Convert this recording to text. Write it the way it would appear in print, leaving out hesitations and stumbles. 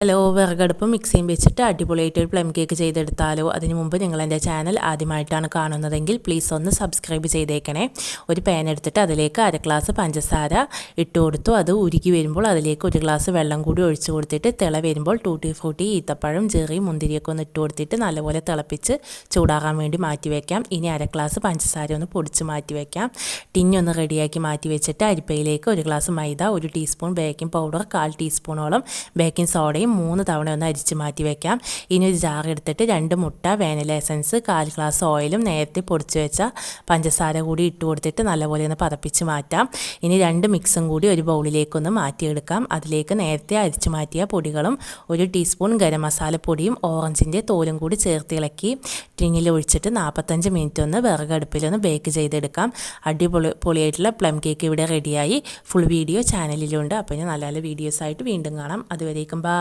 Hello, വിറകടുപ്പ് മിക്സിയും വെച്ചിട്ട് അടിപൊളിയായിട്ട് ഒരു പ്ലം കേക്ക് ചെയ്തെടുത്താലോ? അതിന് മുമ്പ് നിങ്ങൾ എൻ്റെ ചാനൽ ആദ്യമായിട്ടാണ് കാണുന്നതെങ്കിൽ പ്ലീസ് ഒന്ന് സബ്സ്ക്രൈബ് ചെയ്തേക്കണേ. ഒരു പാൻ എടുത്തിട്ട് അതിലേക്ക് 1/2 ഗ്ലാസ് പഞ്ചസാര ഇട്ട് കൊടുത്തു. അത് ഉരുകി വരുമ്പോൾ അതിലേക്ക് 1 ഗ്ലാസ് വെള്ളം കൂടി ഒഴിച്ച് കൊടുത്തിട്ട് തിള വരുമ്പോൾ ടൂട്ടി ഫ്രൂട്ടി, ഈത്തപ്പഴം, ചെറി, മുന്തിരിയൊക്കെ ഒന്ന് ഇട്ട് കൊടുത്തിട്ട് നല്ലപോലെ തിളപ്പിച്ച് ചൂടാകാൻ വേണ്ടി മാറ്റി വയ്ക്കാം. ഇനി 1/2 ഗ്ലാസ് പഞ്ചസാര ഒന്ന് പൊടിച്ച് മാറ്റി വയ്ക്കാം. ടിന്നൊന്ന് റെഡിയാക്കി മാറ്റി വെച്ചിട്ട് അരിപ്പയിലേക്ക് 1 ഗ്ലാസ് മൈദ, 1 ടീസ്പൂൺ ബേക്കിംഗ് പൗഡർ, 1/4 ടീസ്പൂണോളം ബേക്കിംഗ് സോഡയും 3 തവണ ഒന്ന് അരിച്ച് മാറ്റി വയ്ക്കാം. ഇനി ഒരു ജാർ എടുത്തിട്ട് 2 മുട്ട, വാനില എസൻസ്, 1/4 ഗ്ലാസ് ഓയിലും നേരത്തെ പൊടിച്ച് വെച്ച പഞ്ചസാര കൂടി ഇട്ട് കൊടുത്തിട്ട് നല്ലപോലെ ഒന്ന് പതപ്പിച്ച് മാറ്റാം. ഇനി 2 മിക്സും കൂടി ഒരു ബൗളിലേക്കൊന്ന് മാറ്റിയെടുക്കാം. അതിലേക്ക് നേരത്തെ അരിച്ച് മാറ്റിയ പൊടികളും 1 ടീസ്പൂൺ ഗരം മസാലപ്പൊടിയും ഓറഞ്ചിൻ്റെ തോലും കൂടി ചേർത്ത് ഇളക്കി ടിന്നിൽ ഒഴിച്ചിട്ട് 45 മിനിറ്റ് ഒന്ന് വിറകടുപ്പിലൊന്ന് ബേക്ക് ചെയ്തെടുക്കാം. പൊളിയായിട്ടുള്ള പ്ലം കേക്ക് ഇവിടെ റെഡിയായി. ഫുൾ വീഡിയോ ചാനലിലുണ്ട്. അപ്പോൾ ഇനി നല്ല നല്ല വീഡിയോസായിട്ട് വീണ്ടും കാണാം. അതുവരേക്കും ബൈ.